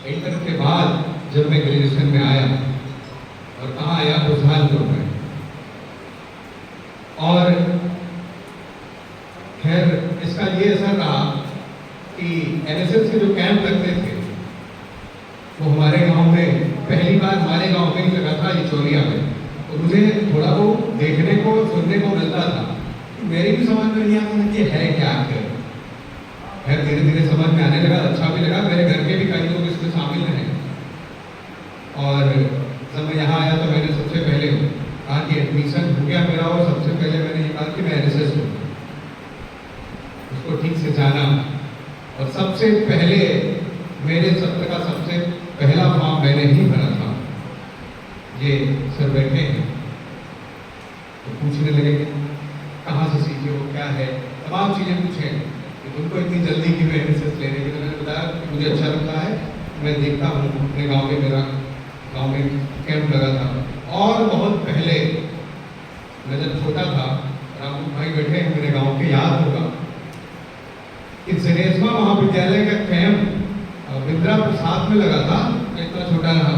Inter के बाद जब मैं ग्रेजुएशन में आया और कहाँ आया, खुशहालपुर में। और खैर इसका ये असर रहा कि एनएसएस के जो कैंप लगते थे वो हमारे गांव में, पहली बार हमारे गांव में ही लगा था इचौरिया में। तो मुझे थोड़ा वो देखने को सुनने को मिलता था, मेरी भी समझ में नहीं आता कि है क्या आखिर। खैर धीरे धीरे समझ में आने लगा, अच्छा भी लगा। मेरे घर के भी कई लोग इसमें शामिल हैं। और जब मैं यहाँ आया तो मैंने सबसे पहले कहा कि एडमिशन हो गया मेरा, और सबसे पहले मैंने ये कहा कि मैं एनएसएस हूँ, उसको ठीक से जाना। और सबसे पहले मेरे सत्र का सबसे पहला फॉर्म मैंने ही भरा था। ये सर बैठे हैं तो पूछने लगे कहाँ से सीखे हो, क्या है, तमाम चीज़ें पूछे कि तुमको इतनी जल्दी क्यों एनएसएस लेने की। तो मैंने बताया कि मुझे अच्छा लगता है, मैं देखता हूँ अपने गांव में, मेरा गांव में कैंप लगा था। और बहुत पहले मैं जब छोटा था, रामू भाई बैठे हैं मेरे गांव के, याद होगा कि जनेस्मा महाविद्यालय का कैंप बिंद्रा प्रसाद में लगा था, इतना छोटा रहा।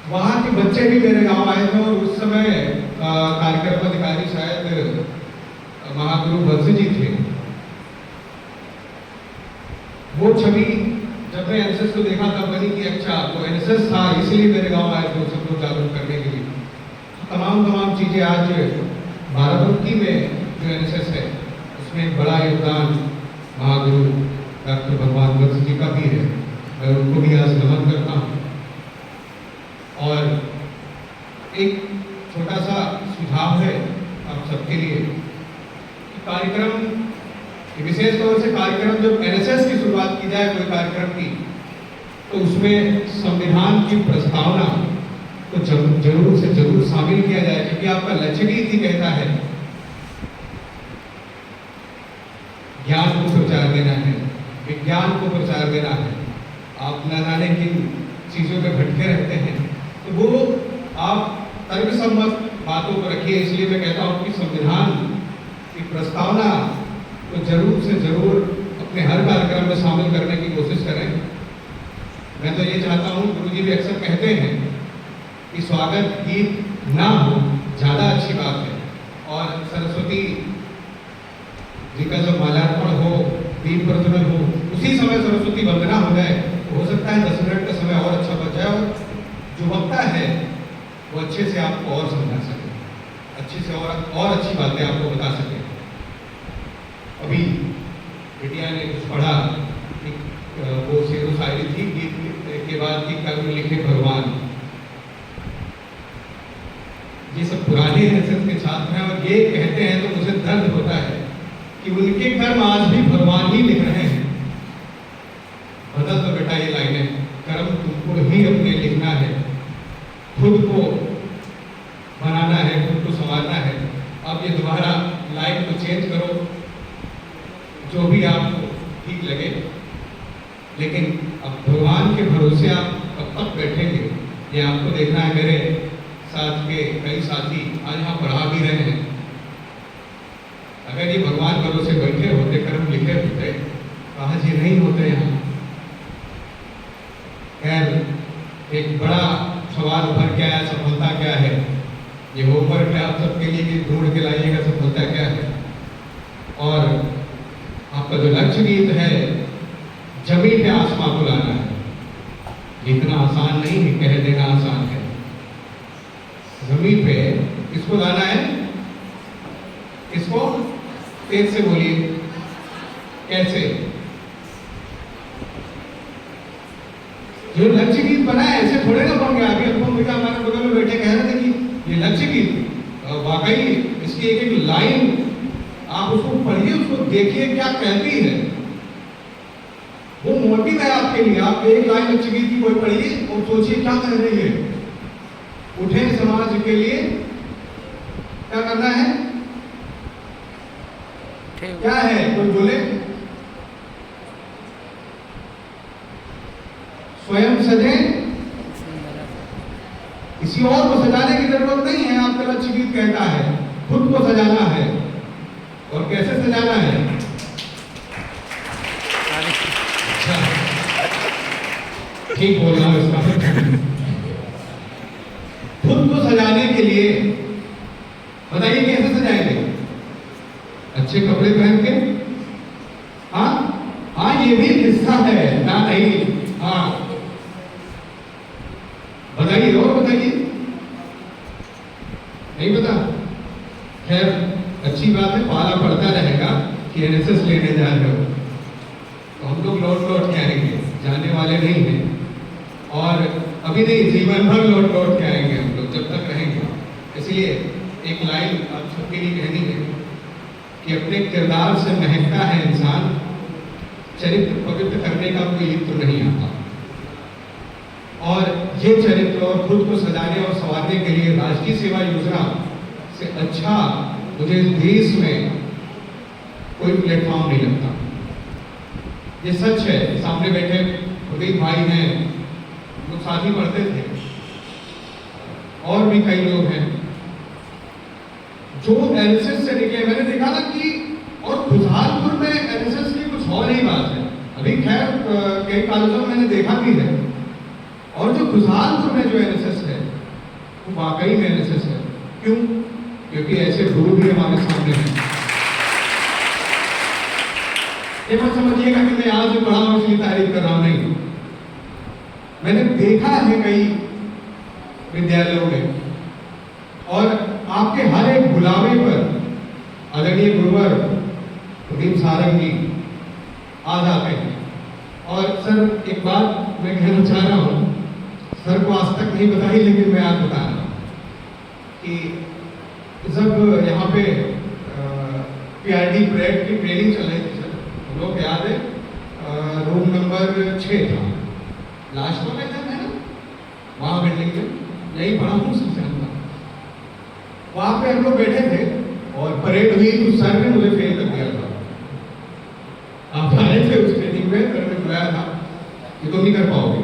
वहाँ के बच्चे भी मेरे गांव आए थे और उस समय कार्यक्रम अधिकारी शायद महागुरु बंसी जी थे। वो छवि जब मैं एनएसएस को देखा तब बनी कि अच्छा तो एनएसएस था, इसलिए मेरे गांव आए थे सब लोग जागरूक करने के लिए। तमाम चीजें आज बाराबंकी में जो एनएसएस है उसमें बड़ा योगदान महागुरु डॉक्टर भगवान बंसी जी का भी है। मैं उनको भी आज नमन करता हूँ। और एक छोटा सा सुझाव है आप सबके लिए कि कार्यक्रम, विशेष तौर से कार्यक्रम जब एनएसएस की शुरुआत की जाए कोई कार्यक्रम की, तो उसमें संविधान की प्रस्तावना को जरूर से जरूर शामिल किया जाए, क्योंकि आपका लक्ष्य भी इसी कहता है ज्ञान को प्रचार देना है, विज्ञान को प्रचार देना है। आप न जाने किन चीज़ों में भटके रहते हैं, तो वो आप तर्कसम्मत बातों को रखिए। इसलिए मैं कहता हूँ कि संविधान की प्रस्तावना को जरूर से जरूर अपने हर कार्यक्रम में शामिल करने की कोशिश करें। मैं तो ये चाहता हूँ, गुरुजी भी अक्सर कहते हैं कि स्वागत गीत ना हो ज़्यादा अच्छी बात है, और सरस्वती जी का जो माल्यार्पण हो, दीप प्रज्वलन हो, उसी समय सरस्वती वंदना हो जाए, तो हो सकता है 10 मिनट का समय और अच्छा बच जाए और जो वक्ता है वो अच्छे से आपको और समझा सके, अच्छे से और अच्छी बातें आपको बता सके। अभी बिटिया ने कुछ पढ़ा, वो शेरो शायरी थी गीत के बाद कि कर्म लिखे भगवान। ये सब पुराने एनएसएस के छात्र हैं और ये कहते हैं तो मुझे दर्द होता है कि उनके कर्म आज भी भगवान ही लिख रहे हैं। बदल तो बेटा ये लाइनें, कर्म तुमको ही अपने लिखना है, खुद को बनाना है, खुद को संवारना है। अब ये दोबारा लाइन को चेंज करो, जो भी आपको ठीक लगे, लेकिन अब भगवान के भरोसे आप कब तक बैठेंगे, ये आपको देखना है। मेरे साथ के कई साथी आज यहाँ पढ़ा भी रहे हैं। अगर ये भगवान भरोसे बैठे होते, कर्म लिखे होते, तो आज ये नहीं होते यहाँ। खैर एक बड़ा सवाल उभर के आया, सफलता क्या है। ये होमवर्क है आप सबके लिए कि ढूंढ के लाइएगा सफलता क्या है। और आपका जो लक्ष्य गीत है, जमीन पे आसमां को लाना है। इतना आसान नहीं है, कह देना आसान है। जमीन पे किसको लाना है, किसको, तेज से बोलिए, कैसे। जो लक्ष्य गीत बना है ऐसे थोड़े ना बन गया। अभी अनुपम भैया हमारे बगल में बैठे कह रहे थे कि ये लक्ष्य गीत वाकई इसकी एक एक लाइन आप उसको पढ़िए, उसको देखिए क्या कहती है, वो मोटिव है आपके लिए। आप एक लाइन लक्ष्य गीत की कोई पढ़िए और सोचिए क्या कह रही है। उठे समाज के लिए क्या करना है, क्या है, कोई बोले। स्वयं सजे, किसी और को सजाने की जरूरत नहीं है। आपका लक्ष्य गीत कहता है खुद को सजाना है। और कैसे सजाना है, ठीक बोल रहा हूँ इसका। खुद को सजाने के लिए बताइए कैसे सजाएंगे? अच्छे कपड़े पहन के? हाँ हाँ, ये भी हिस्सा है ना? नहीं, हाँ बताइए, और बताइए। नहीं पता? खैर अच्छी बात है, पाला पड़ता रहेगा कि एनएसएस लेने जा रहे हो, तो हम लोग लौट लौट के आएंगे, जाने वाले नहीं हैं। और अभी नहीं, जीवन भर लौट लौट के आएंगे हम लोग, जब तक रहेंगे। इसलिए एक लाइन आप सबके लिए कहनी है कि अपने किरदार से महकता है इंसान, चरित्र पवित्र करने का कोई युक्त नहीं आता। और ये चरित्र और खुद को सजाने और संवारने के लिए राष्ट्रीय सेवा योजना से अच्छा मुझे इस देश में कोई प्लेटफॉर्म नहीं लगता। ये सच है। सामने बैठे प्रदीप भाई हैं, वो साथ ही पढ़ते थे, और भी कई लोग हैं जो एनएसएस से निकले। मैंने देखा ना कि और खुशहालपुर में एनएसएस की कुछ और ही बात है। अभी खैर कई कॉलेजों में मैंने देखा भी है, और जो खुशहालपुर में जो एनएसएस है वो वाकई में एनएसएस है। क्यों? क्योंकि ऐसे गुरु भी हमारे सामने हैं। ये मत समझिएगा कि मैं आज जो पढ़ा हूं इसलिए तारीफ कर रहा हूं, नहीं। मैंने देखा है कई विद्यालयों में, और आपके हर एक बुलावे पर आदरणीय गुरुवर प्रदीप सारंग जी आ जाते हैं। और सर एक बात मैं कहना चाह रहा हूँ, सर को आज तक नहीं बताई, लेकिन मैं आज बता रहा हूँ कि जब यहाँ पे पीआरडी परेड की ट्रेनिंग चल रही थी सर, हम लोग याद है, रूम नंबर 6 था, लास्ट में था ना, वहाँ बिल्डिंग में, यही पढ़ा हूँ सबसे अंदर। वहाँ पे हम लोग बैठे थे और परेड हुई, तो सर ने मुझे फेल कर दिया था। आप आए थे उस ट्रेनिंग में, सर ने बुलाया था कि तुम नहीं कर पाओगे।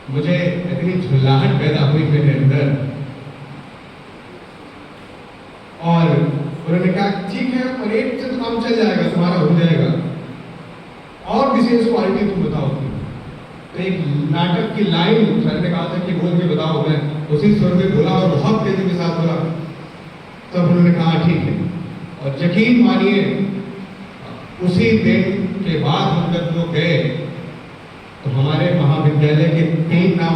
मुझे इतनी झुल्लाहट पैदा हुई मेरे अंदर, और उन्होंने कहा ठीक है, परेड से तो काम चल जाएगा, तुम्हारा हो जाएगा, और विशेष क्वालिटी तुम बताओ। तो एक नाटक की लाइन सर ने कहा था कि बोल के बताओ, मैं उसी स्वर में बोला और बहुत तेजी के साथ बोला। तब उन्होंने कहा ठीक है, और यकीन मानिए उसी दिन के बाद हम जब लोग गए तो हमारे महाविद्यालय के 3 नाम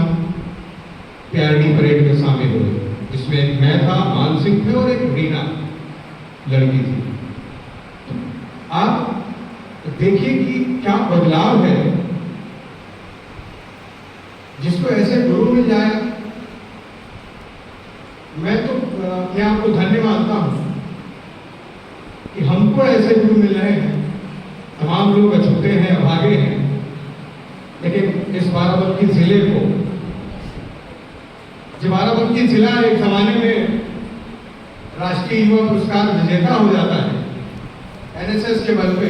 पीआरडी परेड में शामिल हुए, जिसमें एक मैं था, मानसिक थे, और एक रीना लड़की थी। आप देखिए कि क्या बदलाव है, जिसको ऐसे गुरु मिल जाए। मैं तो मैं आपको धन्य मानता हूं कि हमको ऐसे गुरु मिल रहे हैं। तमाम लोग अछूते हैं, अभागे हैं, लेकिन इस बाराबंकी जिले को, जो बाराबंकी जिला एक जमाने में राष्ट्रीय युवा पुरस्कार विजेता हो जाता है एनएसएस के बल पे,